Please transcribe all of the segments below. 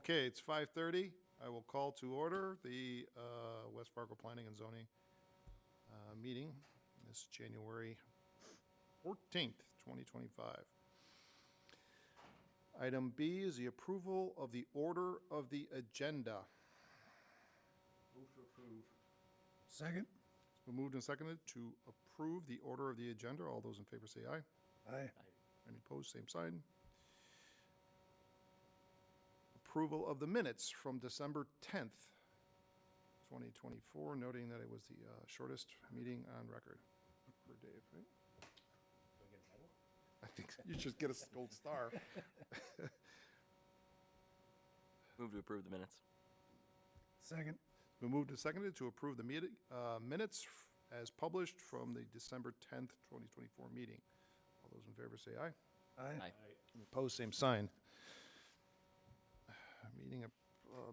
Okay, it's 5:30. I will call to order the West Fargo Planning and Zoning meeting. This January 14th, 2025. Item B is the approval of the order of the agenda. Move to approve. Second? It's been moved and seconded to approve the order of the agenda. All those in favor say aye. Aye. Any opposed, same sign. Approval of the minutes from December 10th, 2024, noting that it was the shortest meeting on record for Dave, right? Do I get a medal? I think you should get a gold star. Move to approve the minutes. Second? It's been moved and seconded to approve the minutes as published from the December 10th, 2024 meeting. All those in favor say aye. Aye. Aye. Any opposed, same sign. Meeting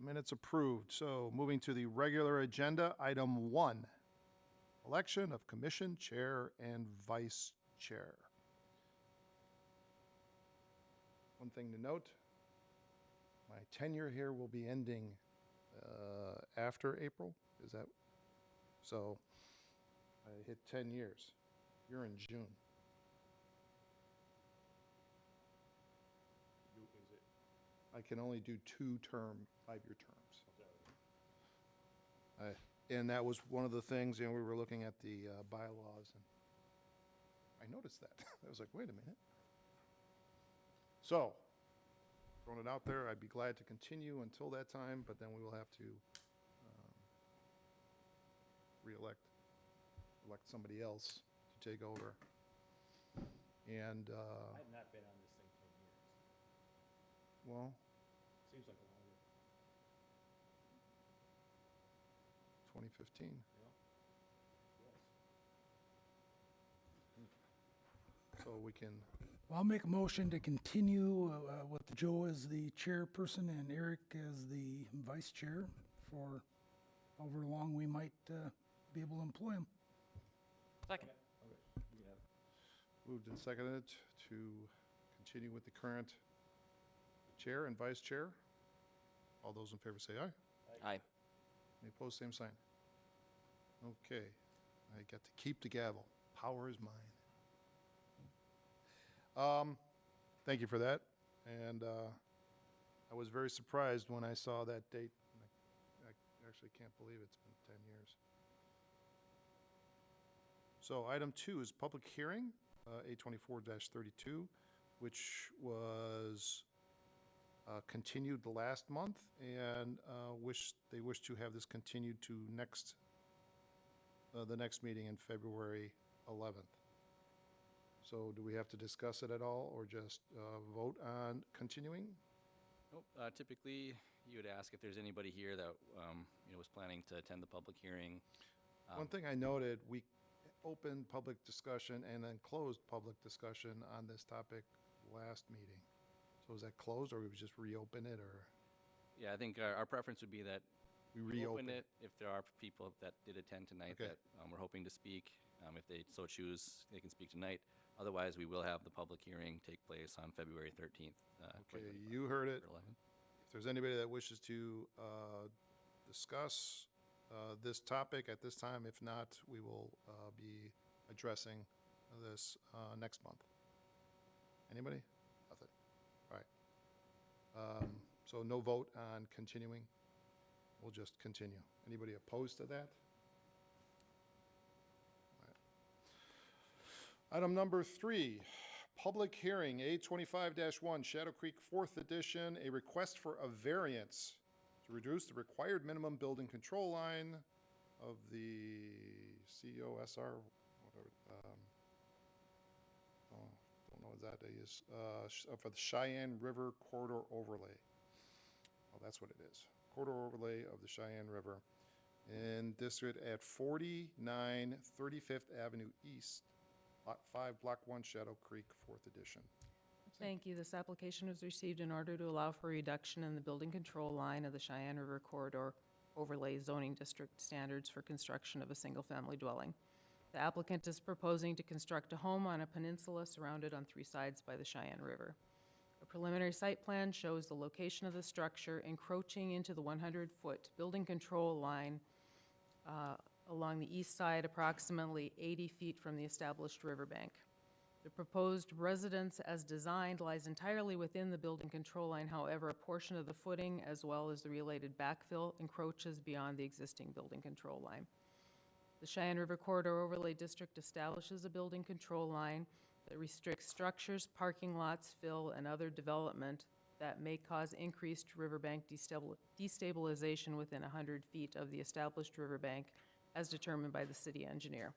minutes approved. So moving to the regular agenda, item 1, election of commission chair and vice chair. One thing to note, my tenure here will be ending after April. Is that? So I hit 10 years. You're in June. Is it? I can only do 2-term, 5-year terms. And that was one of the things, we were looking at the bylaws, and I noticed that. I was like, wait a minute. So, throwing it out there, I'd be glad to continue until that time, but then we will have to elect somebody else to take over. And, I have not been on this thing 10 years. well, Seems like a long, 2015. you know? Yes. So we can, Well, I'll make a motion to continue with Joe as the chairperson and Eric as the vice chair for however long we might be able to employ him. Second. Okay, you can have it. moved and seconded to continue with the current chair and vice chair. All those in favor say aye. Aye. Any opposed, same sign. Okay, I get to keep the gavel. Power is mine. Thank you for that. And I was very surprised when I saw that date. I actually can't believe it's been 10 years. So item 2 is public hearing, A24-32, which was continued the last month, and they wish to have this continued to the next meeting in February 11th. So do we have to discuss it at all, or just vote on continuing? Nope. Typically, you would ask if there's anybody here that was planning to attend the public hearing. One thing I noted, we opened public discussion and then closed public discussion on this topic last meeting. So is that closed, or we would just reopen it, or Yeah, I think our preference would be that we we reopen open it if there are people that did attend tonight Okay. that we're hoping to speak. If they so choose, they can speak tonight. Otherwise, we will have the public hearing take place on February 13th. Okay, you heard it. for 11. If there's anybody that wishes to discuss this topic at this time, if not, we will be addressing this next month. Anybody? Nothing. All right. So no vote on continuing. We'll just continue. Anybody opposed to that? All right. Item number 3, public hearing, A25-1, Shadow Creek 4th Edition, a request for a variance to reduce the required minimum building control line of the COSR, whatever, don't know what that is, for the Cheyenne River Corridor Overlay. Oh, that's what it is. Corridor Overlay of the Cheyenne River in district at 49 35th Avenue East, Lot 5, Block 1, Shadow Creek, 4th Edition. Thank you. This application was received in order to allow for a reduction in the building control line of the Cheyenne River Corridor Overlay Zoning District standards for construction of a single-family dwelling. The applicant is proposing to construct a home on a peninsula surrounded on 3 sides by the Cheyenne River. A preliminary site plan shows the location of the structure encroaching into the 100-foot building control line along the east side, approximately 80 feet from the established riverbank. The proposed residence as designed lies entirely within the building control line. However, a portion of the footing as well as the related backfill encroaches beyond the existing building control line. The Cheyenne River Corridor Overlay District establishes a building control line that restricts structures, parking lots, fill, and other development that may cause increased riverbank destabilization within 100 feet of the established riverbank as determined by the city engineer.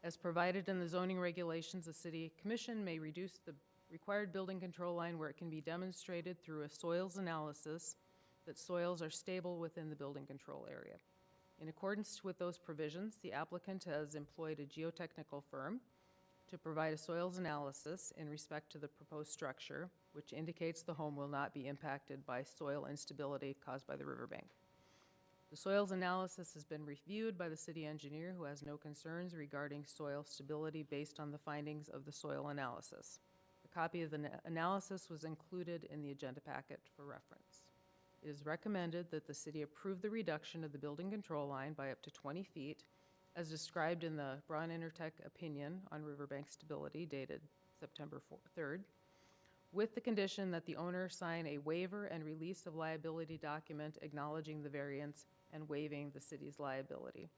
As provided in the zoning regulations, the city commission may reduce the required building control line where it can be demonstrated through a soils analysis that soils are stable within the building control area. In accordance with those provisions, the applicant has employed a geotechnical firm to provide a soils analysis in respect to the proposed structure, which indicates the home will not be impacted by soil instability caused by the riverbank. The soils analysis has been reviewed by the city engineer, who has no concerns regarding soil stability based on the findings of the soil analysis. A copy of the analysis was included in the agenda packet for reference. It is recommended that the city approve the reduction of the building control line by up to 20 feet, as described in the Braun Intertech opinion on riverbank stability dated September 3rd, with the condition that the owner sign a waiver and release of liability document acknowledging the variance and waiving the city's liability.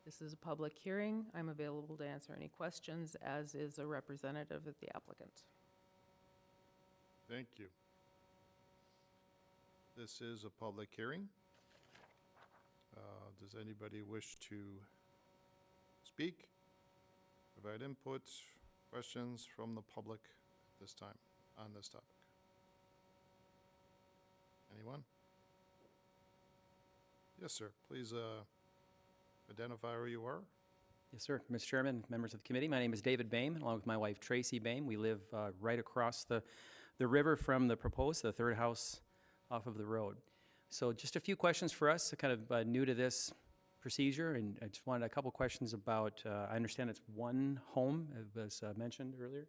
This is a public hearing. I'm available to answer any questions, as is a representative of the applicant. Thank you. This is a public hearing. Does anybody wish to speak, provide input, questions from the public this time on this topic? Anyone? Yes, sir. Please identify who you are. Yes, sir. Mr. Chairman, members of the committee, my name is David Boehm, along with my wife Tracy Boehm. We live right across the river from the proposed, the third house off of the road. So just a few questions for us, kind of new to this procedure, and I just wanted a couple questions about, I understand it's one home, as mentioned earlier,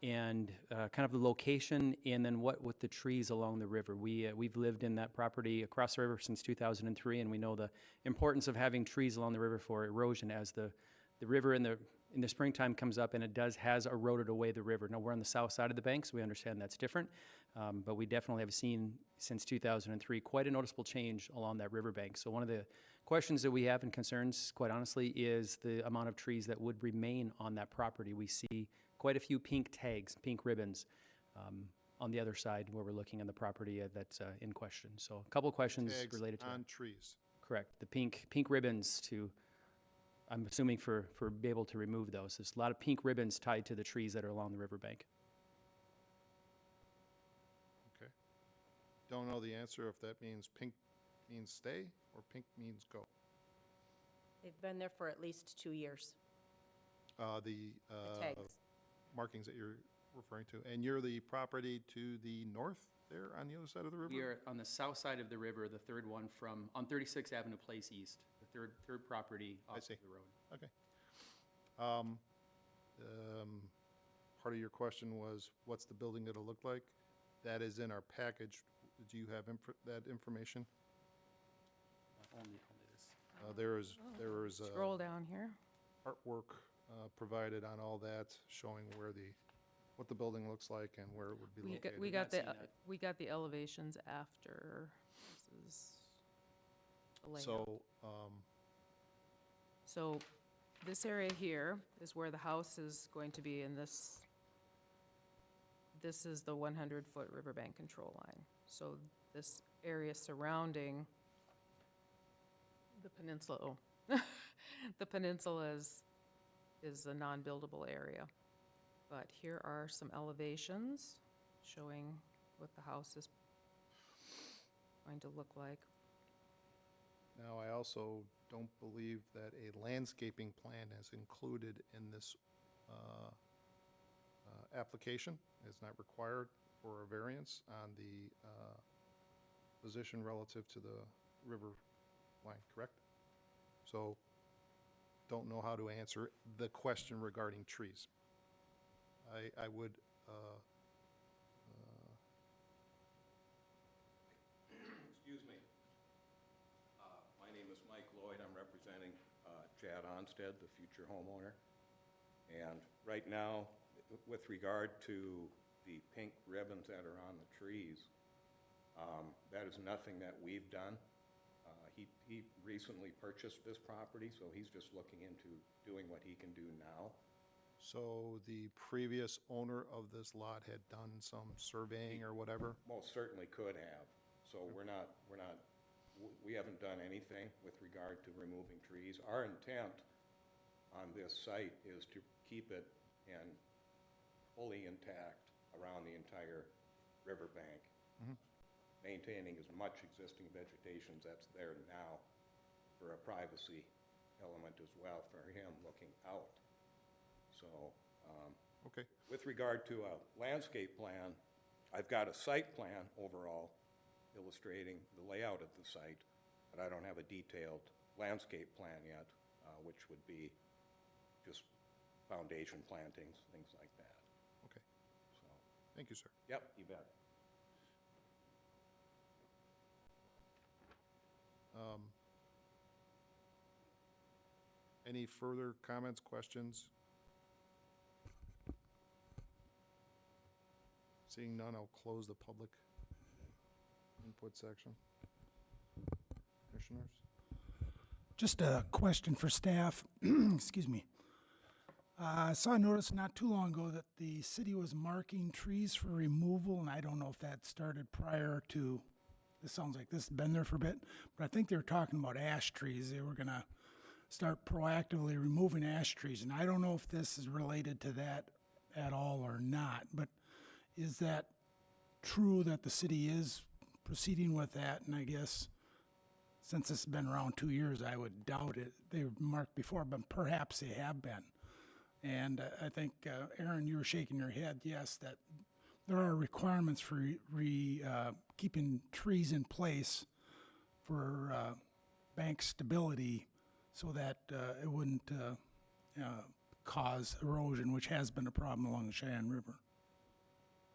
and kind of the location, and then what with the trees along the river. We've lived in that property across the river since 2003, and we know the importance of having trees along the river for erosion as the river in the springtime comes up, and it has eroded away the river. Now, we're on the south side of the bank, so we understand that's different, but we definitely have seen since 2003 quite a noticeable change along that riverbank. So one of the questions that we have and concerns, quite honestly, is the amount of trees that would remain on that property. We see quite a few pink tags, pink ribbons, on the other side where we're looking on the property that's in question. So a couple questions Tags related to on that. trees. Correct. The pink ribbons to, I'm assuming for be able to remove those. There's a lot of pink ribbons tied to the trees that are along the riverbank. Okay. Don't know the answer if that means pink means stay or pink means go. They've been there for at least 2 years, The the tags. markings that you're referring to, and you're the property to the north there on the other side of the river? We are on the south side of the river, the third one on 36th Avenue Place East, the third property off of see. the road. Okay. Part of your question was, what's the building gonna look like? That is in our package. Do you have that information? Only this. There is Scroll down here. artwork provided on all that, showing what the building looks like and where it would be located. We got the elevations after. This is the layout. So, So this area here is where the house is going to be, and this is the 100-foot riverbank control line. So this area surrounding the peninsula, the peninsula is a non-buildable area. But here are some elevations showing what the house is going to look like. now I also don't believe that a landscaping plan is included in this application. It's not required for a variance on the position relative to the river line, correct? So, don't know how to answer the question regarding trees. I would Mike Lloyd, I'm representing Chad Onstead, the future homeowner. And right now, with regard to the pink ribbons that are on the trees, that is nothing that we've done. He recently purchased this property, so he's just looking into doing what he can do now. So the previous owner of this lot had done some surveying or whatever? Most certainly could have. So we haven't done anything with regard to removing trees. Our intent on this site is to keep it fully intact around the entire riverbank, maintaining as much existing vegetation that's there now for a privacy element as well for him looking out. So, Okay, with regard to a landscape plan, I've got a site plan overall illustrating the layout of the site, but I don't have a detailed landscape plan yet, which would be just foundation plantings, things like that. okay. So, Thank you, sir. yep, you bet. Any further comments, questions? Seeing none, I'll close the public input section. Commissioners? Just a question for staff. Excuse me. I saw a notice not too long ago that the city was marking trees for removal, and I don't know if that started prior to, this sounds like this has been there for a bit, but I think they were talking about ash trees. They were gonna start proactively removing ash trees, and I don't know if this is related to that at all or not, but is that true that the city is proceeding with that? And I guess since it's been around 2 years, I would doubt it. They were marked before, but perhaps they have been. And I think, Aaron, you were shaking your head, yes, that there are requirements for keeping trees in place for bank stability so that it wouldn't cause erosion, which has been a problem along the Cheyenne River.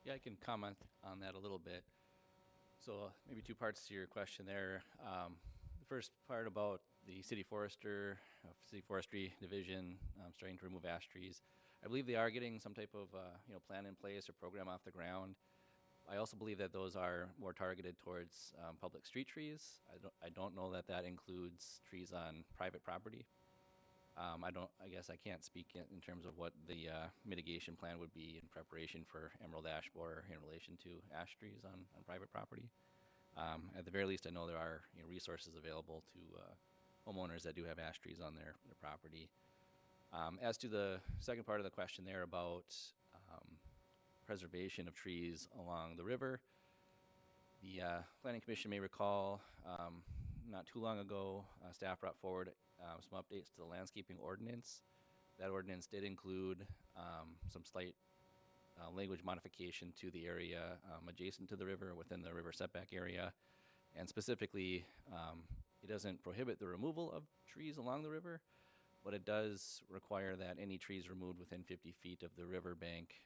Yeah, I can comment on that a little bit. So maybe two parts to your question there. The first part about the city forestry division starting to remove ash trees. I believe they are getting some type of plan in place or program off the ground. I also believe that those are more targeted towards public street trees. I don't know that that includes trees on private property. I guess I can't speak in terms of what the mitigation plan would be in preparation for emerald ash borer in relation to ash trees on private property. At the very least, I know there are resources available to homeowners that do have ash trees on their property. As to the second part of the question there about preservation of trees along the river, the Planning Commission may recall not too long ago, staff brought forward some updates to the landscaping ordinance. That ordinance did include some slight language modification to the area adjacent to the river, within the river setback area. And specifically, it doesn't prohibit the removal of trees along the river, but it does require that any trees removed within 50 feet of the riverbank,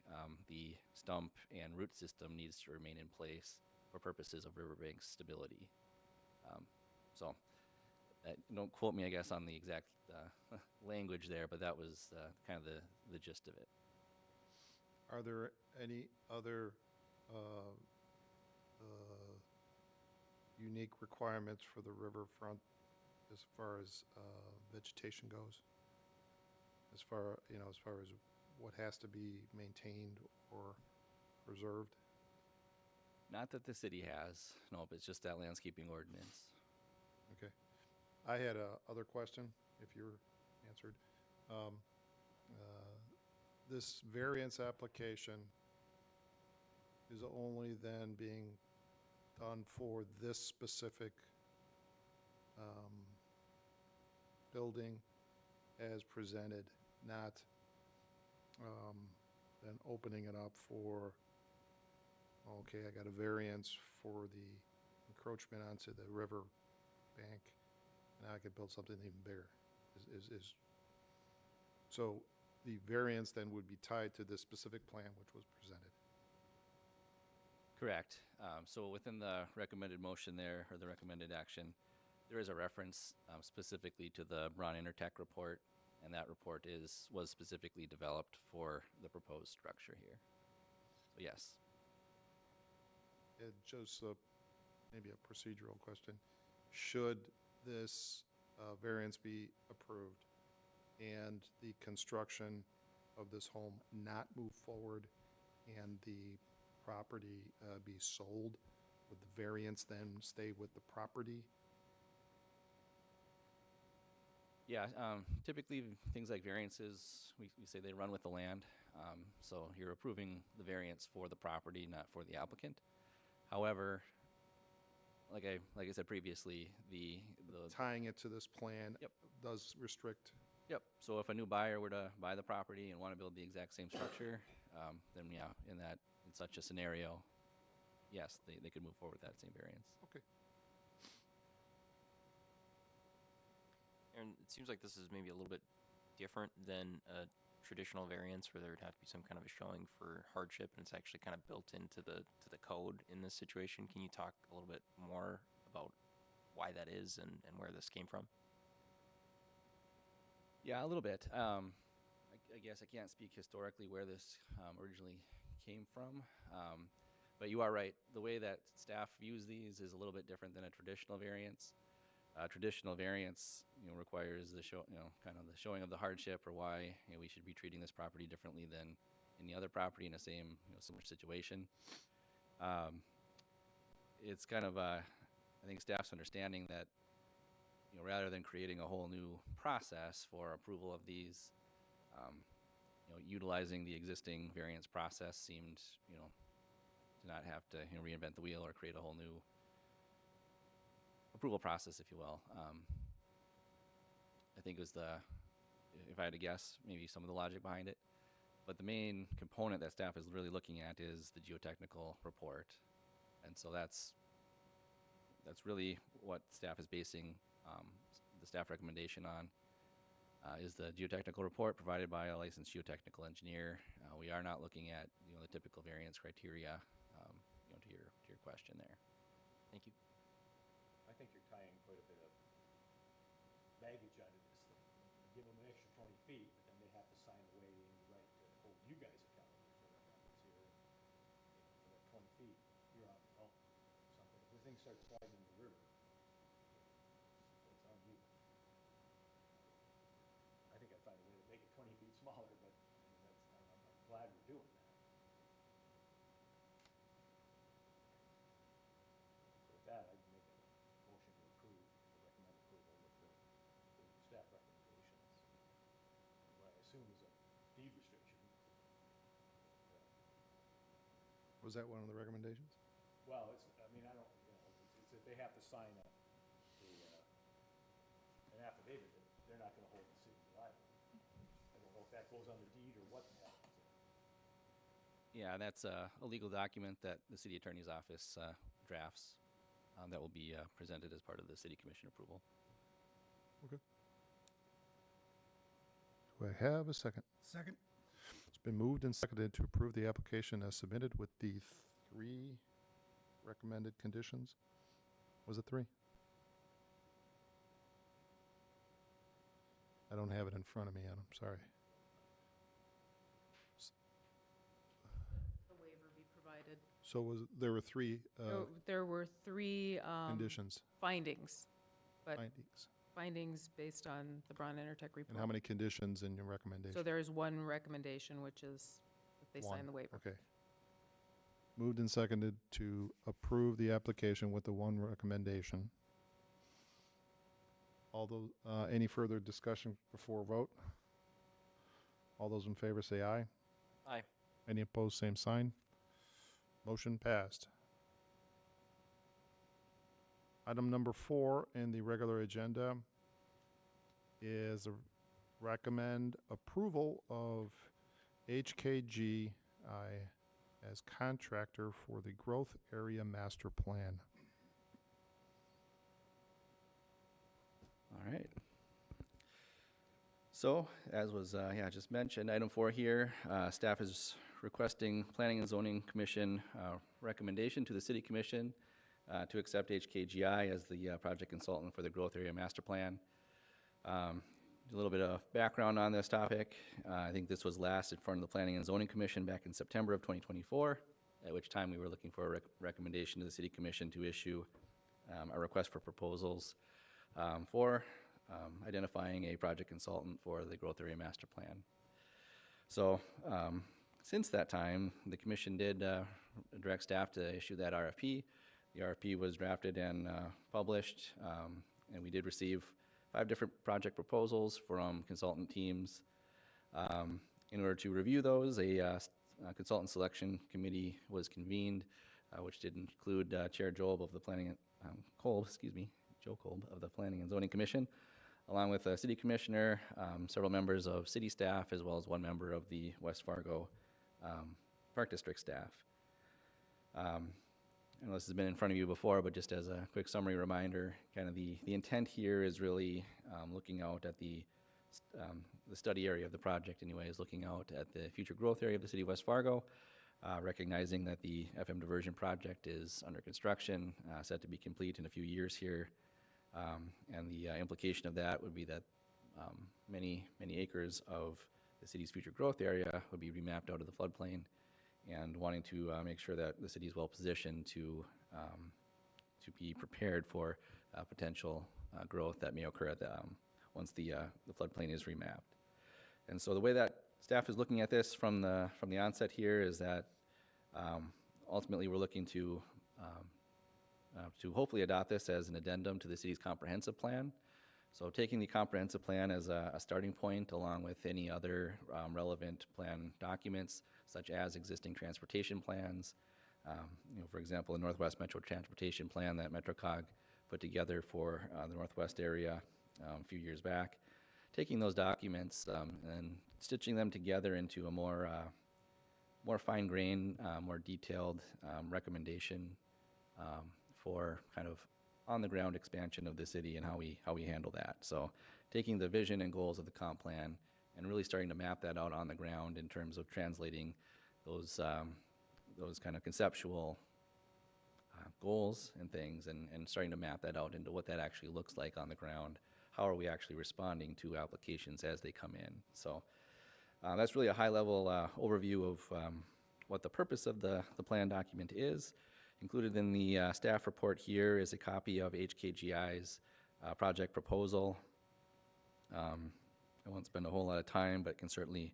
the stump and root system needs to remain in place for purposes of riverbank stability. So don't quote me, I guess, on the exact language there, but that was kind of the gist of it. Are there any other unique requirements for the riverfront as far as vegetation goes? As far as what has to be maintained or preserved? Not that the city has, no, but it's just that landscaping ordinance. Okay. I had a other question, if you're answered. This variance application is only then being done for this specific building as presented, not then opening it up for, okay, I got a variance for the encroachment onto the river bank. Now I could build something even bigger. So the variance then would be tied to this specific plan which was presented. Correct. So within the recommended motion there, or the recommended action, There is a reference specifically to the Braun Intertech report, and that report was specifically developed for the proposed structure here. So yes. Just maybe a procedural question. Should this variance be approved and the construction of this home not move forward and the property be sold, would the variance then stay with the property? Yeah, typically things like variances, we say they run with the land. So you're approving the variance for the property, not for the applicant. However, like I said previously, the Tying it to this plan Yep. does restrict. Yep. So if a new buyer were to buy the property and want to build the exact same structure, then yeah, in such a scenario, yes, they could move forward with that same variance. Okay. And it seems like this is maybe a little bit different than a traditional variance where there would have to be some kind of a showing for hardship, and it's actually kind of built into the code in this situation. Can you talk a little bit more about why that is and where this came from? Yeah, a little bit. I guess I can't speak historically where this originally came from, but you are right. The way that staff views these is a little bit different than a traditional variance. Traditional variance, requires the kind of the showing of the hardship or why we should be treating this property differently than any other property in the same similar situation. It's kind of I think staff's understanding that rather than creating a whole new process for approval of these, utilizing the existing variance process seemed to not have to reinvent the wheel or create a whole new approval process, if you will. I think it was if I had to guess, maybe some of the logic behind it. But the main component that staff is really looking at is the geotechnical report. And so that's really what staff is basing the staff recommendation on, is the geotechnical report provided by a licensed geotechnical engineer. We are not looking at the typical variance criteria, to your question there. Thank you. I think you're tying quite a bit of baggage onto this thing. You give them an extra 20 feet, but then they have to sign away any right to hold you guys accountable for what happens here. For that 20 feet, you're on your own. Something, if the thing starts sliding in the river, it's on you. I think I'd find a way to make it 20 feet smaller, but I'm glad we're doing that. So with that, I'd make a motion to approve, or recommend approval with the staff recommendations. What I assume is a deed restriction. Was that one of the recommendations? Well, I don't, it's that they have to sign an affidavit that they're not gonna hold the city liable. I don't know if that goes on the deed or what happens there. Yeah, that's a legal document that the city attorney's office drafts that will be presented as part of the city commission approval. Okay. Do I have a second? Second? It's been moved and seconded to approve the application as submitted with the 3 recommended conditions. Was it 3? I don't have it in front of me, Adam, sorry. The waiver be provided. So there were 3 There were 3 conditions, findings, but findings. findings based on the Braun Intertech report. And how many conditions in your recommendation? So there is one recommendation, which is that they sign One. the waiver. Okay. Moved and seconded to approve the application with the 1 recommendation. Any further discussion before vote? All those in favor say aye. Aye. Any opposed, same sign. Motion passed. Item number 4 in the regular agenda is a recommend approval of HKGI as contractor for the Growth Area Master Plan. All right. So, as was just mentioned, item 4 here, staff is requesting Planning and Zoning Commission recommendation to the City Commission to accept HKGI as the project consultant for the Growth Area Master Plan. A little bit of background on this topic. I think this was last in front of the Planning and Zoning Commission back in September of 2024, at which time we were looking for a recommendation to the City Commission to issue a request for proposals for identifying a project consultant for the Growth Area Master Plan. So since that time, the Commission did direct staff to issue that RFP. The RFP was drafted and published, and we did receive 5 different project proposals from consultant teams. In order to review those, a consultant selection committee was convened, which did include Chair Joe of the Planning, Joe Kolb of the Planning and Zoning Commission, along with a city commissioner, several members of city staff, as well as 1 member of the West Fargo Park District staff. I know this has been in front of you before, but just as a quick summary reminder, kind of the intent here is really looking out at the study area of the project anyway, is looking out at the future growth area of the city of West Fargo, recognizing that the FM diversion project is under construction, set to be complete in a few years here. And the implication of that would be that many acres of the city's future growth area would be remapped out of the floodplain, and wanting to make sure that the city is well positioned to be prepared for potential growth that may occur at once the floodplain is remapped. And so the way that staff is looking at this from the onset here is that ultimately we're looking to hopefully adopt this as an addendum to the city's comprehensive plan. So taking the comprehensive plan as a starting point, along with any other relevant plan documents, such as existing transportation plans. For example, the Northwest Metro Transportation Plan that MetroCog put together for the Northwest area a few years back. Taking those documents and stitching them together into a more fine-grained, more detailed recommendation for kind of on-the-ground expansion of the city and how we handle that. So taking the vision and goals of the comp plan and really starting to map that out on the ground in terms of translating those kind of conceptual goals and things, and starting to map that out into what that actually looks like on the ground. How are we actually responding to applications as they come in? So that's really a high-level overview of what the purpose of the plan document is. Included in the staff report here is a copy of HKGI's project proposal. I won't spend a whole lot of time, but can certainly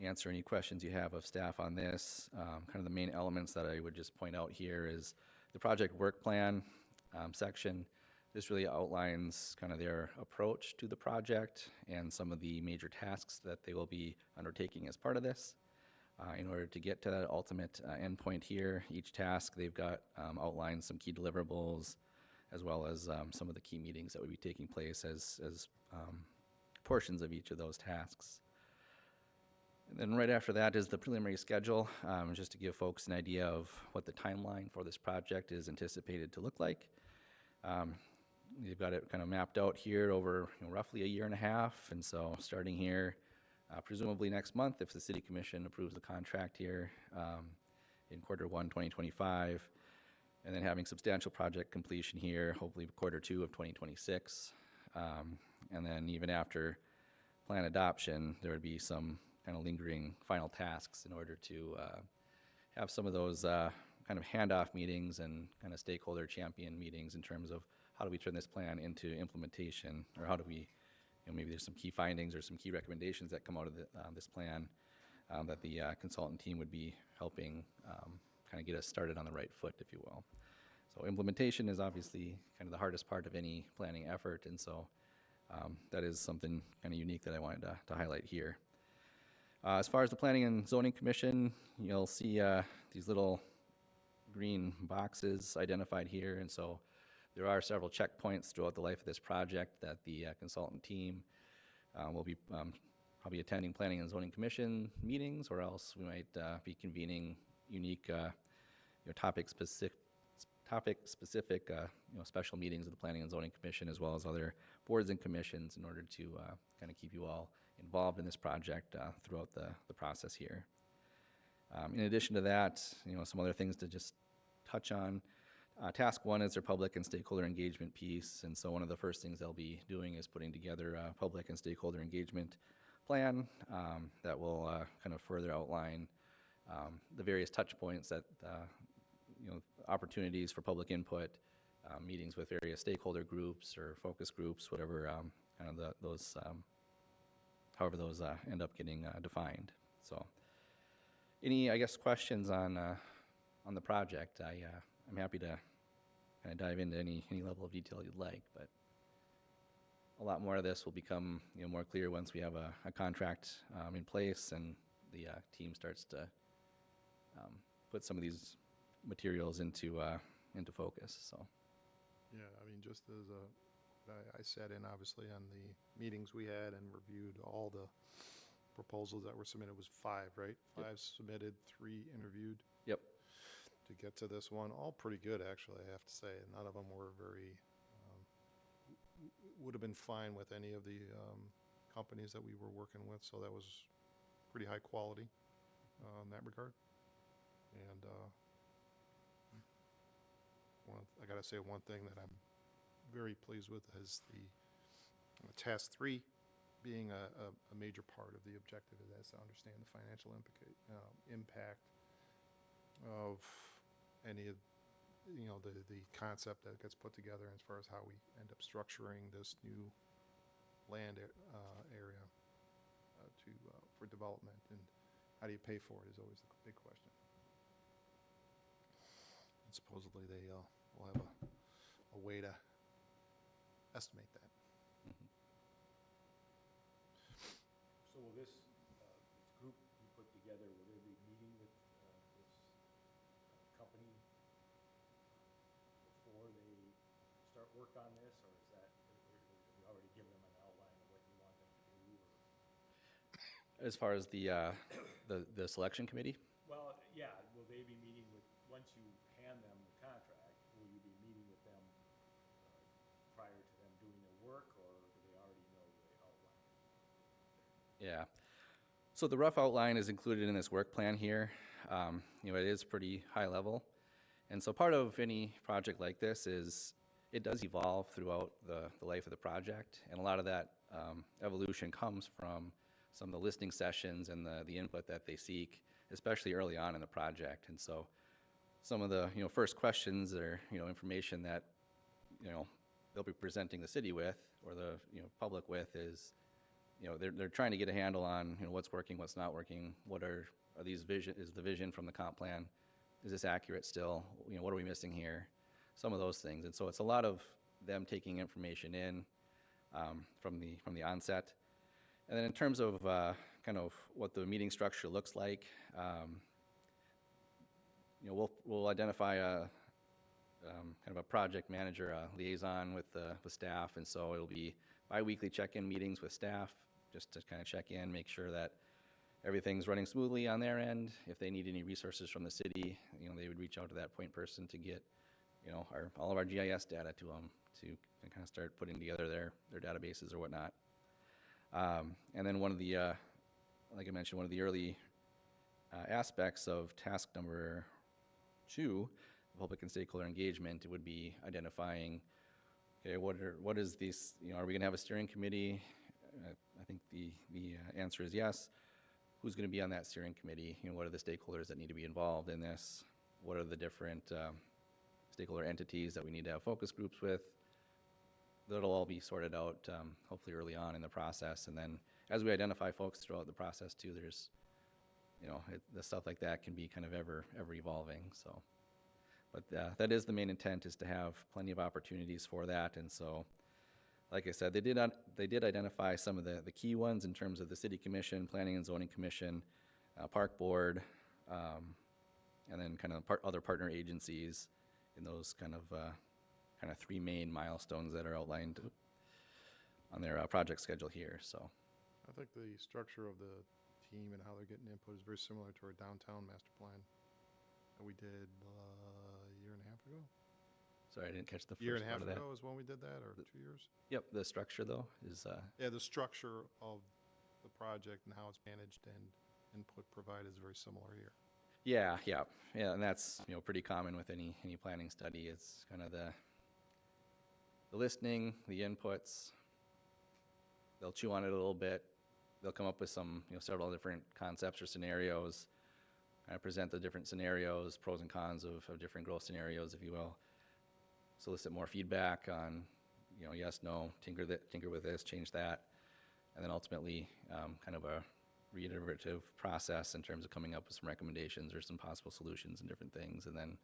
answer any questions you have of staff on this. Kind of the main elements that I would just point out here is the project work plan section. This really outlines kind of their approach to the project and some of the major tasks that they will be undertaking as part of this. In order to get to that ultimate endpoint here, each task, they've got outlined some key deliverables, as well as some of the key meetings that would be taking place as portions of each of those tasks. And then right after that is the preliminary schedule, just to give folks an idea of what the timeline for this project is anticipated to look like. They've got it kind of mapped out here over roughly a year and a half, and so starting here, presumably next month, if the City Commission approves the contract here in Q1 2025, and then having substantial project completion here, hopefully Q2 of 2026. And then even after plan adoption, there would be some kind of lingering final tasks in order to have some of those kind of handoff meetings and kind of stakeholder champion meetings in terms of how do we turn this plan into implementation, or how do we, maybe there's some key findings or some key recommendations that come out of this plan that the consultant team would be helping kind of get us started on the right foot, if you will. So implementation is obviously kind of the hardest part of any planning effort, and so that is something kind of unique that I wanted to highlight here. As far as the Planning and Zoning Commission, you'll see these little green boxes identified here, and so there are several checkpoints throughout the life of this project that the consultant team will be probably attending Planning and Zoning Commission meetings, or else we might be convening unique topic-specific special meetings of the Planning and Zoning Commission, as well as other boards and commissions, in order to kind of keep you all involved in this project throughout the process here. In addition to that, some other things to just touch on. Task one is their public and stakeholder engagement piece, and so one of the first things they'll be doing is putting together a public and stakeholder engagement plan that will kind of further outline the various touch points that, opportunities for public input, meetings with various stakeholder groups or focus groups, whatever kind of those, however those end up getting defined. So, any, I guess, questions on the project? I'm happy to kind of dive into any level of detail you'd like, but a lot more of this will become more clear once we have a contract in place and the team starts to put some of these materials into focus. So. Yeah, I mean, just as I sat in obviously on the meetings we had and reviewed all the proposals that were submitted. It was 5, right? 5 submitted, 3 interviewed. Yep. To get to this one, all pretty good actually, I have to say. None of them were very, would have been fine with any of the companies that we were working with, so that was pretty high quality in that regard. And I gotta say one thing that I'm very pleased with is the task 3 being a major part of the objective is to understand the financial impact of any of the concept that gets put together as far as how we end up structuring this new land area for development, and how do you pay for it is always the big question. And supposedly they will have a way to estimate that. So will this group you put together, will they be meeting with this company before they start work on this, or is that, you already given them an outline of what you want them to do? Or? As far as the selection committee? Well, yeah, will they be meeting with, once you hand them the contract, will you be meeting with them prior to them doing their work, or do they already know the outline? Yeah. So the rough outline is included in this work plan here. It is pretty high level. And so part of any project like this is it does evolve throughout the life of the project. And a lot of that evolution comes from some of the listening sessions and the input that they seek, especially early on in the project. And so some of the first questions or information that they'll be presenting the city with or the public with is they're trying to get a handle on what's working, what's not working, what are these is the vision from the comp plan, is this accurate still, what are we missing here, some of those things. And so it's a lot of them taking information in from the onset. And then in terms of kind of what the meeting structure looks like, we'll identify a kind of a project manager, a liaison with staff, and so it'll be bi-weekly check-in meetings with staff just to kind of check in, make sure that everything's running smoothly on their end. If they need any resources from the city, they would reach out to that point person to get all of our GIS data to them to kind of start putting together their databases or whatnot. And then one of the, like I mentioned, one of the early aspects of task number 2, public and stakeholder engagement, it would be identifying, okay, what is this, are we going to have a steering committee? I think the answer is yes. Who's going to be on that steering committee? What are the stakeholders that need to be involved in this? What are the different stakeholder entities that we need to have focus groups with? That'll all be sorted out hopefully early on in the process. And then as we identify folks throughout the process too, there's, the stuff like that can be kind of ever evolving. So, but that is the main intent, is to have plenty of opportunities for that. And so, like I said, they did identify some of the key ones in terms of the City Commission, Planning and Zoning Commission, Park Board, and then kind of other partner agencies in those kind of 3 main milestones that are outlined on their project schedule here. So, I think the structure of the team and how they're getting input is very similar to our downtown master plan that we did a year and a half ago. sorry, I didn't catch the first Year and a half part of that. ago is when we did that, or 2 years? Yep, the structure though is Yeah, the structure of the project and how it's managed and input provided is very similar here. Yeah, yeah, and that's, pretty common with any planning study. It's kind of the listening, the inputs. They'll chew on it a little bit. They'll come up with some, several different concepts or scenarios. I present the different scenarios, pros and cons of different growth scenarios, if you will. Solicit more feedback on, yes, no, tinker with this, change that, and then ultimately kind of a reiterative process in terms of coming up with some recommendations or some possible solutions and different things, and then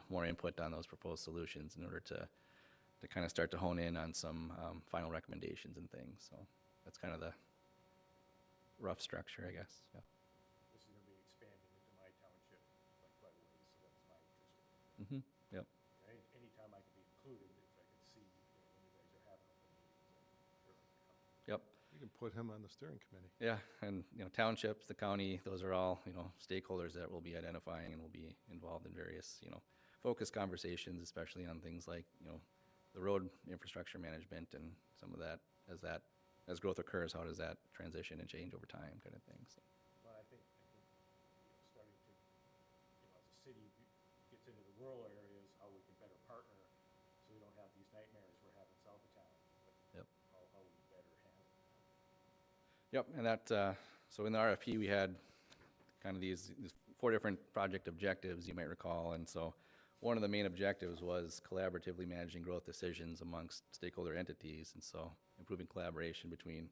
more input on those proposed solutions in order to kind of start to hone in on some final recommendations and things. So that's kind of the rough structure, I guess. Yeah. This is gonna be expanding into my township, like right away, so that's my interest. Mm-hmm. Yep. Anytime I can be included, if I can see, when you guys are having open meetings, I'm sure I'm gonna come. Yep. We can put him on the steering committee. Yeah, and townships, the county, those are all stakeholders that we'll be identifying and will be involved in various focused conversations, especially on things like the road infrastructure management and some of that as growth occurs, how does that transition and change over time, kind of thing. So. Well, I think, starting to, as a city gets into the rural areas, how we can better partner, so we don't have these nightmares we're having south of town. But Yep. how we better handle it. Yep, and that so in the RFP we had kind of these 4 different project objectives, you might recall, and so one of the main objectives was collaboratively managing growth decisions amongst stakeholder entities, and so improving collaboration between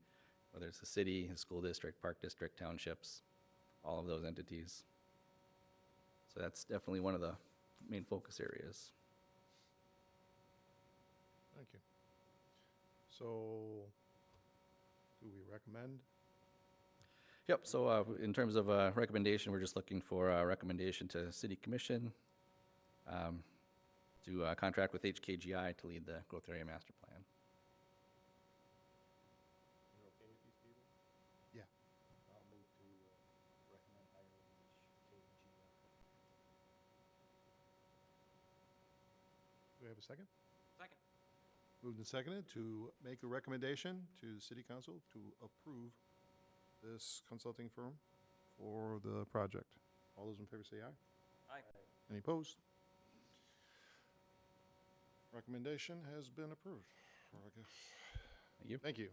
whether it's the city, the school district, park district, townships, all of those entities. So that's definitely one of the main focus areas. Thank you. So, do we recommend? Yep, so in terms of recommendation, we're just looking for a recommendation to City Commission to contract with HKGI to lead the Growth Area Master Plan. You're okay with these people? Yeah. I'll move to recommend hiring KG. Do we have a second? Second. Moved and seconded to make a recommendation to the city council to approve this consulting firm for the project. All those in favor say aye. Aye. Any opposed? Recommendation has been approved. Thank you. Thank you.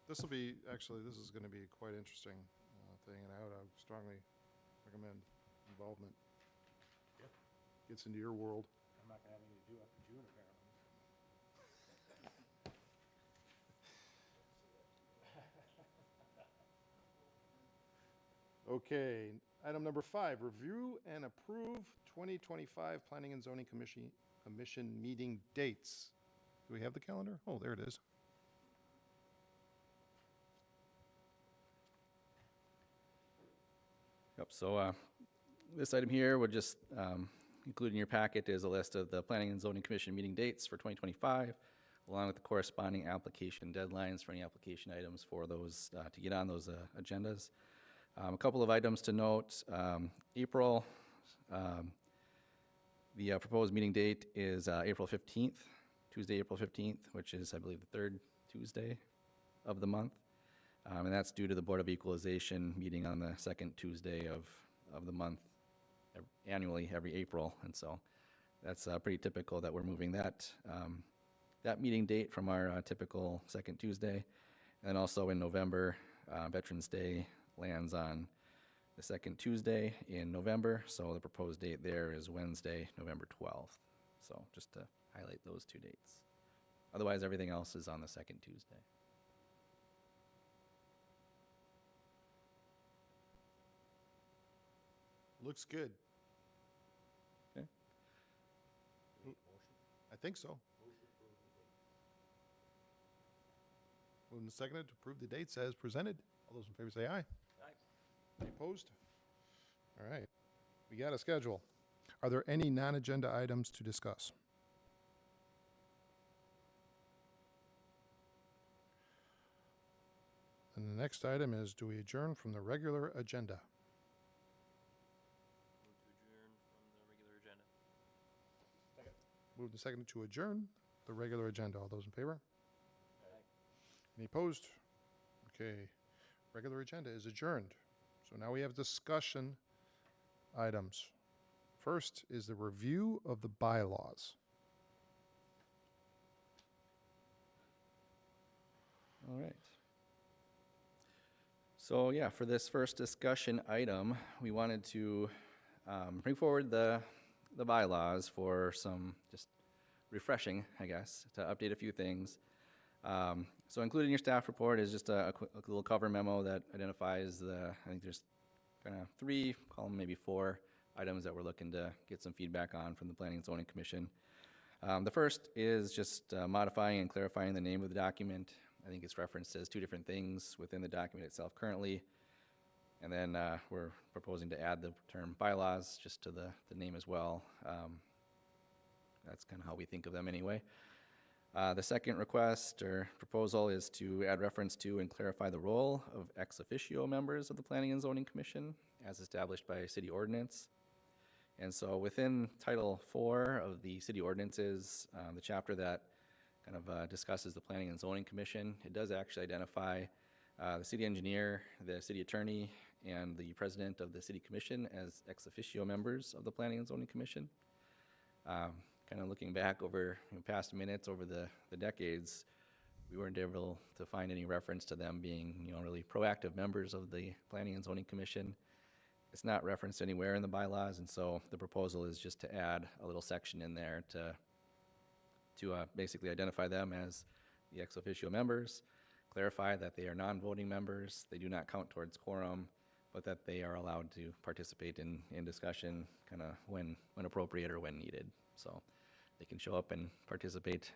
This will be, actually, this is going to be quite interesting thing, and I would strongly recommend involvement. Yeah. Gets into your world. I'm not gonna have anything to do after June, apparently. Okay, item number 5, review and approve 2025 Planning and Zoning Commission meeting dates. Do we have the calendar? Oh, there it is. Yep, so this item here would just include in your packet is a list of the Planning and Zoning Commission meeting dates for 2025, along with the corresponding application deadlines for any application items for those to get on those agendas. A couple of items to note. April, the proposed meeting date is April 15th, Tuesday, April 15th, which is, I believe, the 3rd Tuesday of the month. And that's due to the Board of Equalization meeting on the 2nd Tuesday of the month annually every April. And so that's pretty typical that we're moving that meeting date from our typical 2nd Tuesday. And then also in November, Veterans Day lands on the 2nd Tuesday in November. So the proposed date there is Wednesday, November 12th. So just to highlight those 2 dates. Otherwise, everything else is on the 2nd Tuesday. Looks good. Okay. I think so. Moved and seconded to approve the dates as presented. All those in favor say aye. Aye. Any opposed? All right. We got a schedule. Are there any non-agenda items to discuss? And the next item is, do we adjourn from the regular agenda? Move to adjourn from the regular agenda. Moved and seconded to adjourn the regular agenda. All those in favor? Aye. Any opposed? Okay. Regular agenda is adjourned. So now we have discussion items. First is the review of the bylaws. All right. So yeah, for this first discussion item, we wanted to bring forward the bylaws for some just refreshing, I guess, to update a few things. So included in your staff report is just a little cover memo that identifies I think there's kind of 3, call them maybe 4 items that we're looking to get some feedback on from the Planning and Zoning Commission. The first is just modifying and clarifying the name of the document. I think it's referenced as 2 different things within the document itself currently. And then we're proposing to add the term bylaws just to the name as well. That's kind of how we think of them anyway. The second request or proposal is to add reference to and clarify the role of ex officio members of the Planning and Zoning Commission as established by city ordinance. And so within Title 4 of the city ordinances, the chapter that kind of discusses the Planning and Zoning Commission, it does actually identify the city engineer, the city attorney, and the president of the city commission as ex officio members of the Planning and Zoning Commission. Kind of looking back over past minutes over the decades, we weren't able to find any reference to them being, really proactive members of the Planning and Zoning Commission. It's not referenced anywhere in the bylaws, and so the proposal is just to add a little section in there to basically identify them as the ex officio members, clarify that they are non-voting members, they do not count towards quorum, but that they are allowed to participate in discussion kind of when appropriate or when needed. So they can show up and participate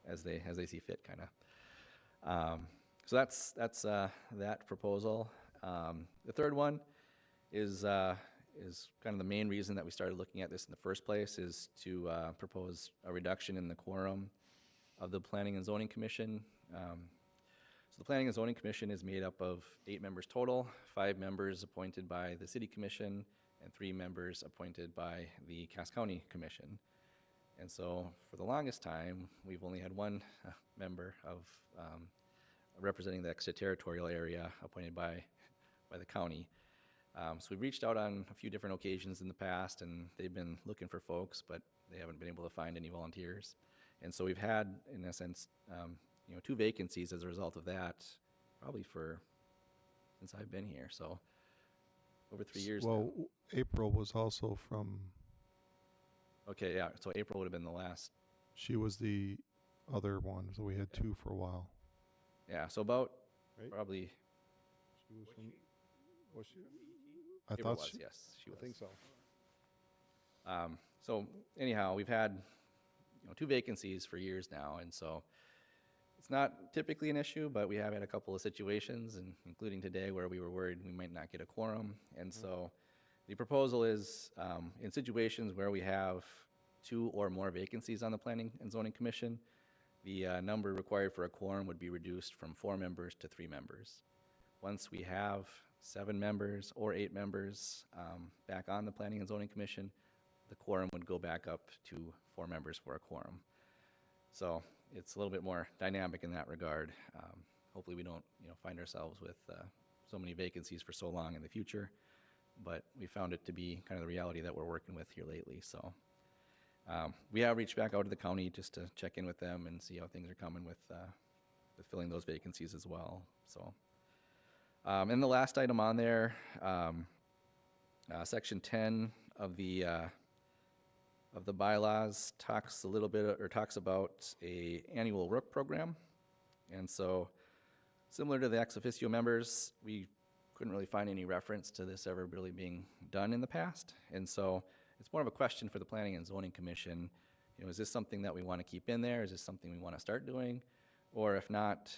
as they see fit, kind of. So that's that proposal. The third one is kind of the main reason that we started looking at this in the first place, is to propose a reduction in the quorum of the Planning and Zoning Commission. So the Planning and Zoning Commission is made up of 8 members total, 5 members appointed by the City Commission, and 3 members appointed by the Cass County Commission. And so for the longest time, we've only had 1 member of representing the extraterritorial area appointed by the county. So we've reached out on a few different occasions in the past, and they've been looking for folks, but they haven't been able to find any volunteers. And so we've had, in a sense, 2 vacancies as a result of that, probably since I've been here, so over 3 years now. Well, April was also from, Okay, yeah, so April would have been the last. she was the other one, so we had 2 for a while. Yeah, so about Right. probably She was from, was she? I April thought was, she, yes, she was. I think so. So anyhow, we've had 2 vacancies for years now, and so it's not typically an issue, but we have had a couple of situations, and including today, where we were worried we might not get a quorum. And so the proposal is, in situations where we have 2 or more vacancies on the Planning and Zoning Commission, the number required for a quorum would be reduced from 4 members to 3 members. Once we have 7 members or 8 members back on the Planning and Zoning Commission, the quorum would go back up to 4 members for a quorum. So it's a little bit more dynamic in that regard. Hopefully we don't find ourselves with so many vacancies for so long in the future, but we found it to be kind of the reality that we're working with here lately. So we have reached back out to the county just to check in with them and see how things are coming with filling those vacancies as well. So. And the last item on there, section 10 of the bylaws talks a little bit, or talks about a annual work program. And so, similar to the ex officio members, we couldn't really find any reference to this ever really being done in the past. And so, it's more of a question for the Planning and Zoning Commission. Is this something that we want to keep in there? Is this something we want to start doing? Or if not,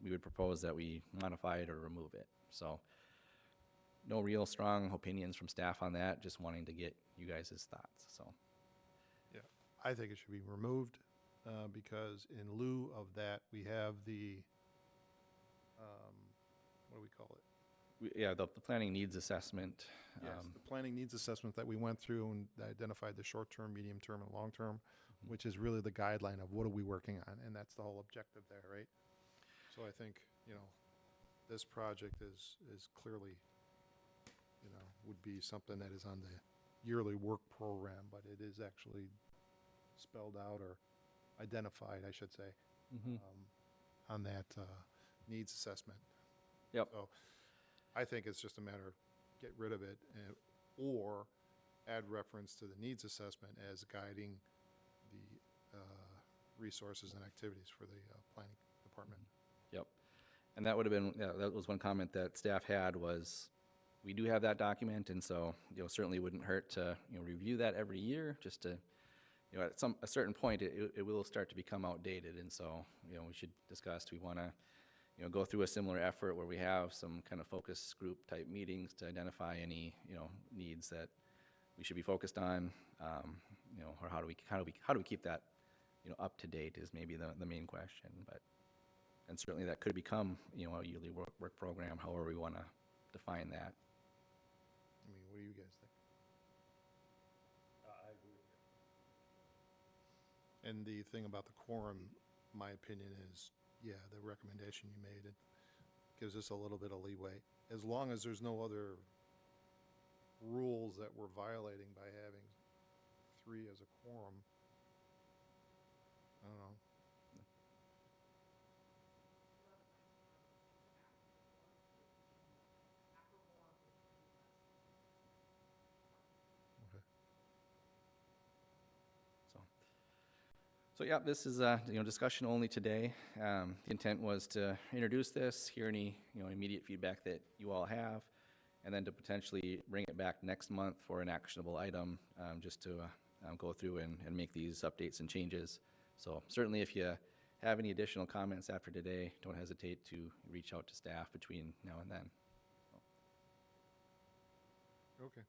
we would propose that we modify it or remove it. So no real strong opinions from staff on that, just wanting to get you guys' thoughts, so. Yeah, I think it should be removed, because in lieu of that, we have the, what do we call it? Yeah, the planning needs assessment. Yes, the planning needs assessment that we went through and identified the short-term, medium-term, and long-term, which is really the guideline of what are we working on, and that's the whole objective there, right? So I think, this project is clearly, would be something that is on the yearly work program, but it is actually spelled out or identified, I should say, on that needs assessment. Yep. So I think it's just a matter of get rid of it or add reference to the needs assessment as guiding the resources and activities for the planning department. Yep. And that would have been, yeah, that was one comment that staff had was, we do have that document, and so, certainly wouldn't hurt to, review that every year, just to, at a certain point, it will start to become outdated, and so, we should discuss, do we want to, go through a similar effort where we have some kind of focus group type meetings to identify any, needs that we should be focused on, or how do we keep that, up to date is maybe the main question, but, and certainly that could become, a yearly work program, however we want to define that. I mean, what do you guys think? I agree with you. And the thing about the quorum, my opinion is, yeah, the recommendation you made, it gives us a little bit of leeway. As long as there's no other rules that we're violating by having 3 as a quorum, I don't know. Okay. So yeah, this is, discussion only today. The intent was to introduce this, hear any, immediate feedback that you all have, and then to potentially bring it back next month for an actionable item, just to go through and make these updates and changes. So certainly if you have any additional comments after today, don't hesitate to reach out to staff between now and then. Okay.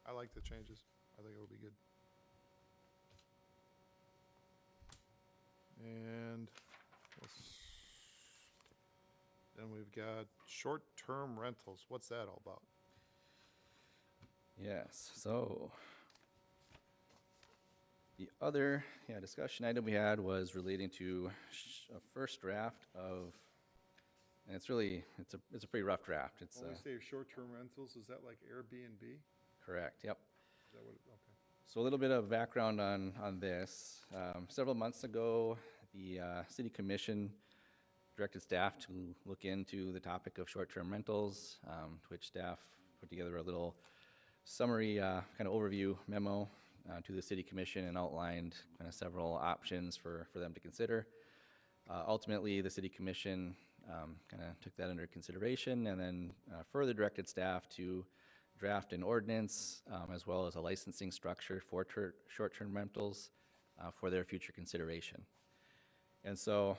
I like the changes. I think it'll be good. And then we've got short-term rentals. What's that all about? Yes, so the other discussion item we had was relating to a first draft of, and it's a pretty rough draft. It's When we say short-term rentals, is that like Airbnb? correct, yep. Is that what okay. So a little bit of background on this. Several months ago, the City Commission directed staff to look into the topic of short-term rentals, to which staff put together a little summary kind of overview memo to the City Commission and outlined kind of several options for them to consider. Ultimately, the City Commission kind of took that under consideration and then further directed staff to draft an ordinance as well as a licensing structure for short-term rentals for their future consideration. And so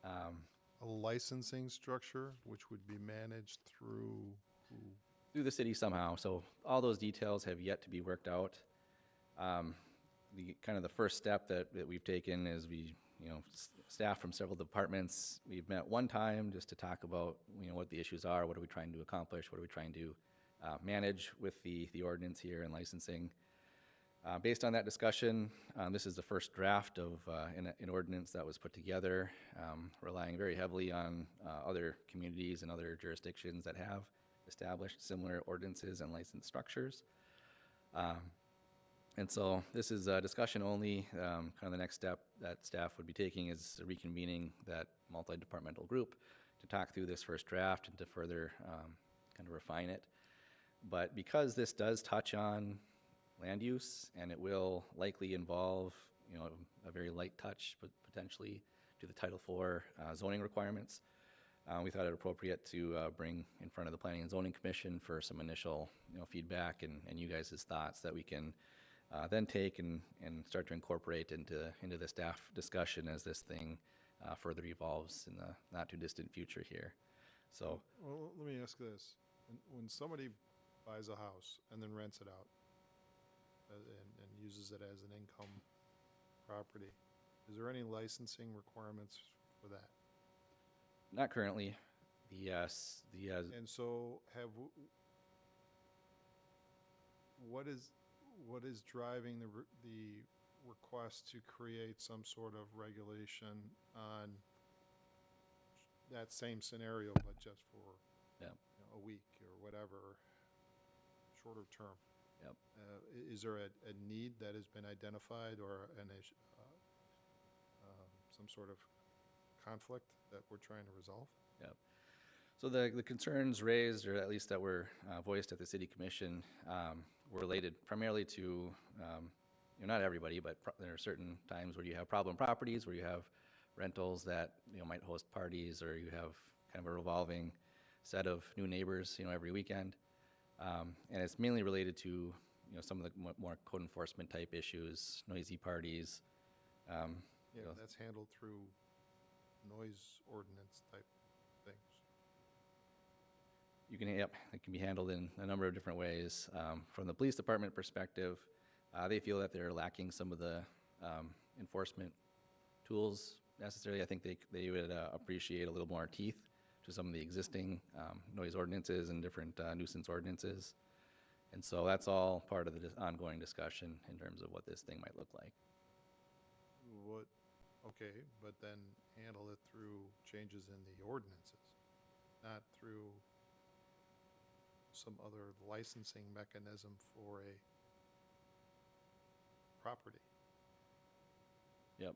A licensing structure, which would be managed through who? through the city somehow. So all those details have yet to be worked out. The kind of the first step that we've taken is staff from several departments, we've met one time just to talk about, what the issues are, what are we trying to accomplish, what are we trying to manage with the ordinance here and licensing. Based on that discussion, this is the first draft of an ordinance that was put together, relying very heavily on other communities and other jurisdictions that have established similar ordinances and license structures. And so this is a discussion only. Kind of the next step that staff would be taking is reconvening that multi-departmental group to talk through this first draft and to further kind of refine it. But because this does touch on land use and it will likely involve, a very light touch, but potentially to the Title IV zoning requirements, we thought it appropriate to bring in front of the Planning and Zoning Commission for some initial, feedback and you guys' thoughts that we can then take and start to incorporate into the staff discussion as this thing further evolves in the not too distant future here. So, Well, let me ask this. When somebody buys a house and then rents it out and uses it as an income property, is there any licensing requirements for that? not currently. And so what is driving the request to create some sort of regulation on that same scenario, but just for Yeah. a week or whatever? shorter term. Yep. Is there a need that has been identified or some sort of conflict that we're trying to resolve? Yep. So the concerns raised, or at least that were voiced at the city commission, were related primarily to, not everybody, but there are certain times where you have problem properties, where you have rentals that, might host parties, or you have kind of a revolving set of new neighbors, every weekend. And it's mainly related to, some of the more code enforcement type issues, noisy parties. That's handled through noise ordinance type things. It can be handled in a number of different ways. From the police department perspective, they feel that they're lacking some of the enforcement tools necessarily. I think they would appreciate a little more teeth to some of the existing noise ordinances and different nuisance ordinances. And so that's all part of the ongoing discussion in terms of what this thing might look like. Okay, but then handle it through changes in the ordinances, not through some other licensing mechanism for a property. Yep.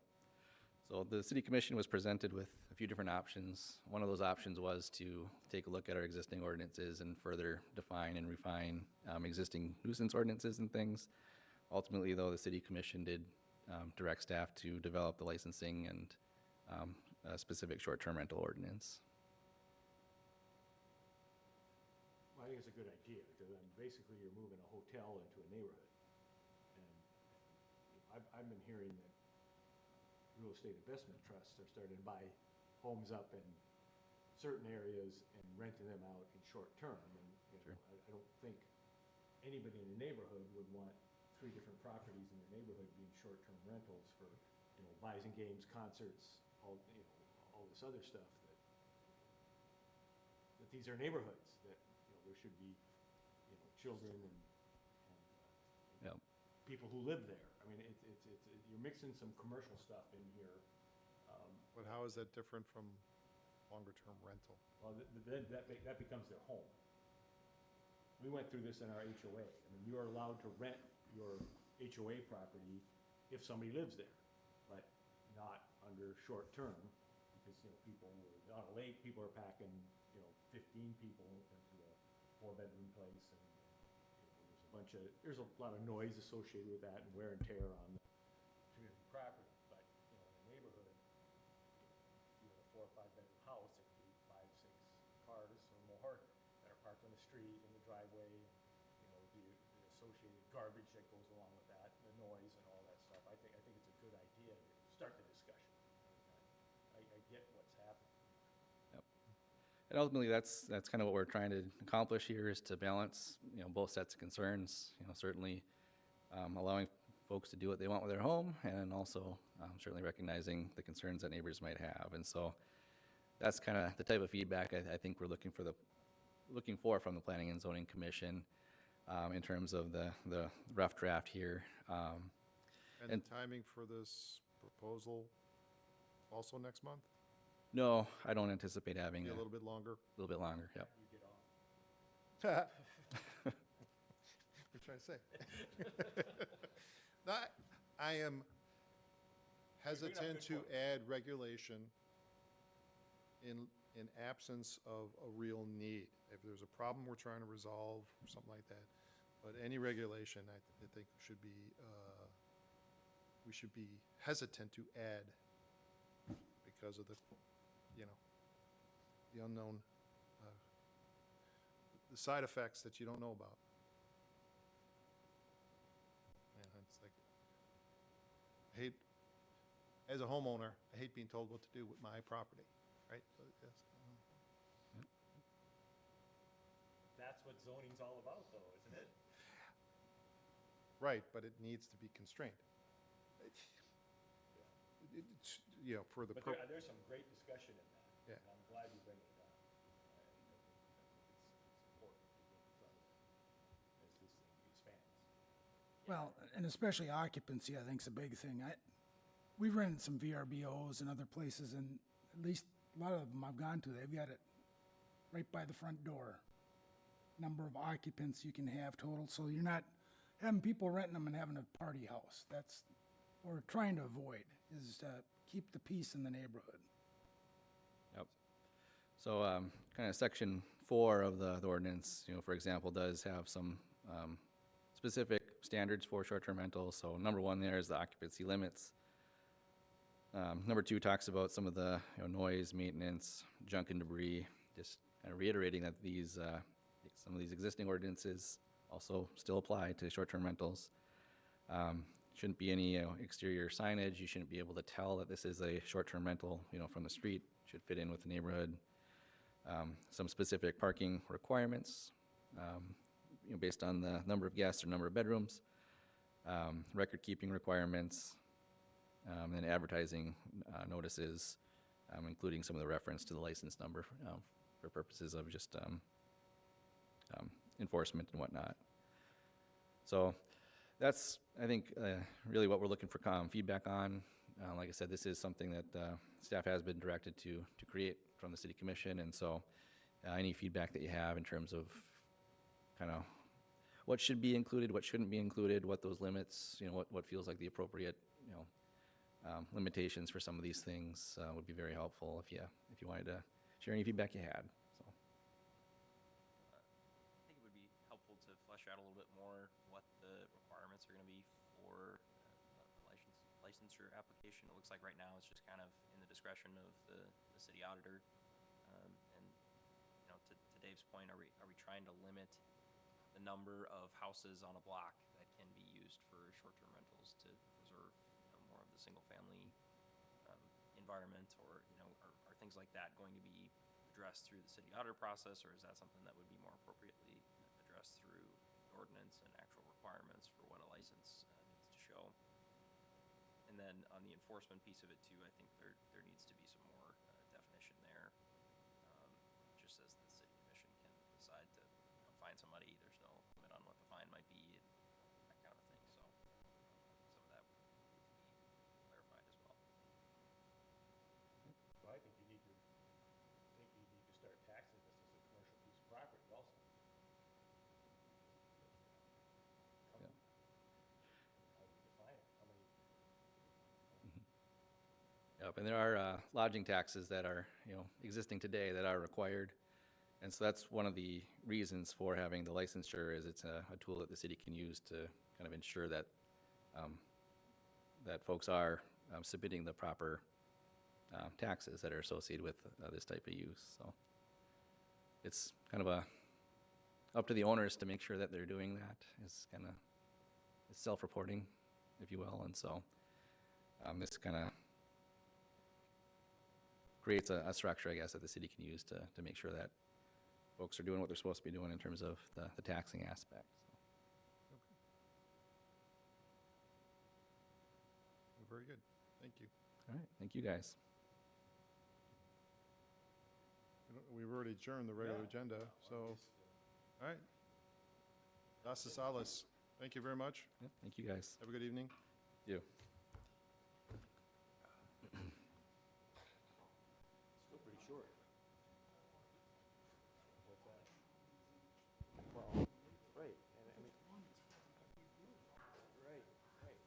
So the city commission was presented with a few different options. One of those options was to take a look at our existing ordinances and further define and refine existing nuisance ordinances and things. Ultimately, though, the city commission did direct staff to develop the licensing and a specific short-term rental ordinance. Well, I think it's a good idea, because basically you're moving a hotel into a neighborhood. And I've been hearing that real estate investment trusts are starting to buy homes up in certain areas and renting them out in short term. And, Sure. I don't think anybody in the neighborhood would want 3 different properties in their neighborhood being short-term rentals for, buys and games, concerts, all this other stuff that these are neighborhoods, that, there should be, children and Yep. people who live there. I mean, it's you're mixing some commercial stuff in here. But how is that different from longer-term rental? Well, then that becomes their home. We went through this in our HOA. I mean, you are allowed to rent your HOA property if somebody lives there, but not under short term, because, people on a lake, people are packing, 15 people into a 4-bedroom place, and there's a lot of noise associated with that and wear and tear on the community property. But, in a neighborhood, if you have a 4 or 5-bedroom house, it could be 5, 6 cars or more that are parked on the street, in the driveway, and, the associated garbage that goes along with that, the noise and all that stuff. I think it's a good idea to start the discussion. I get what's happening. And ultimately, that's kind of what we're trying to accomplish here, is to balance, both sets of concerns. Certainly allowing folks to do what they want with their home, and also certainly recognizing the concerns that neighbors might have. And so that's kind of the type of feedback I think we're looking for from the Planning and Zoning Commission in terms of the rough draft here. And the timing for this proposal also next month? No, I don't anticipate having Be a little bit longer? a little bit longer. Yep. You get off. What are you trying to say? No, I am hesitant to add regulation in absence of a real need. If there's a problem we're trying to resolve, or something like that. But any regulation, I think we should be hesitant to add because of the unknown, the side effects that you don't know about. Yeah, it's like, as a homeowner, I hate being told what to do with my property, right? So, yes. That's what zoning's all about, though, isn't it? Right, but it needs to be constrained. For the But there's some great discussion in that. Yeah. And I'm glad you bring it up. I think it's important to get in front of it as this thing expands. Well, and especially occupancy, I think is a big thing. We've rented some VRBOs and other places, and at least a lot of them I've gone to, they've got it right by the front door. number of occupants you can have total, so you're not having people renting them and having a party house. That's what we're trying to avoid, is to keep the peace in the neighborhood. Yep. So, kind of section 4 of the ordinance, for example, does have some specific standards for short-term rentals. So number 1 there is the occupancy limits. Number 2 talks about some of the noise, maintenance, junk and debris, just kind of reiterating that these, some of these existing ordinances also still apply to short-term rentals. Shouldn't be any exterior signage. You shouldn't be able to tell that this is a short-term rental, from the street. Should fit in with the neighborhood. Some specific parking requirements, based on the number of guests or number of bedrooms. Record-keeping requirements, and advertising notices, including some of the reference to the license number for purposes of just enforcement and whatnot. So that's, I think, really what we're looking for feedback on. Like I said, this is something that staff has been directed to create from the city commission, and so any feedback that you have in terms of kind of what should be included, what shouldn't be included, what those limits, what feels like the appropriate, limitations for some of these things would be very helpful if you wanted to share any feedback you had. So. I think it would be helpful to flesh out a little bit more what the requirements are going to be for a licensure application. It looks like right now it's just kind of in the discretion of the city auditor. And to Dave's point, are we trying to limit the number of houses on a block that can be used for short-term rentals to preserve more of the single-family environment, or are things like that going to be addressed through the city auditor process, or is that something that would be more appropriately addressed through ordinance and actual requirements for what a license needs to show? And then on the enforcement piece of it too, I think there needs to be some more definition there. Just as the city commission can decide to fine somebody, there's no limit on what the fine might be, and that kind of thing. So some of that would need to be clarified as well. So I think you need to start taxing this as a commercial piece of property also. Yeah. How do you define it? How many? Yep, and there are lodging taxes that are, existing today that are required. And so that's one of the reasons for having the licensure, is it's a tool that the city can use to kind of ensure that that folks are submitting the proper taxes that are associated with this type of use. So it's kind of up to the owners to make sure that they're doing that. It's kind of self-reporting, if you will. And so this kind of creates a structure, I guess, that the city can use to make sure that folks are doing what they're supposed to be doing in terms of the taxing aspect. So. Very good. Thank you. All right, thank you guys. We've already adjourned the regular agenda, so, all right. Gracias, Alice. Thank you very much. Yeah, thank you guys. Have a good evening. You. Still pretty short. What's that? Well, right, and I mean. Right,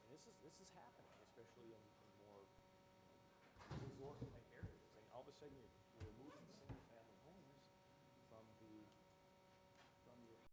right, and this is happening, especially in more resort type areas. I mean, all of a sudden you're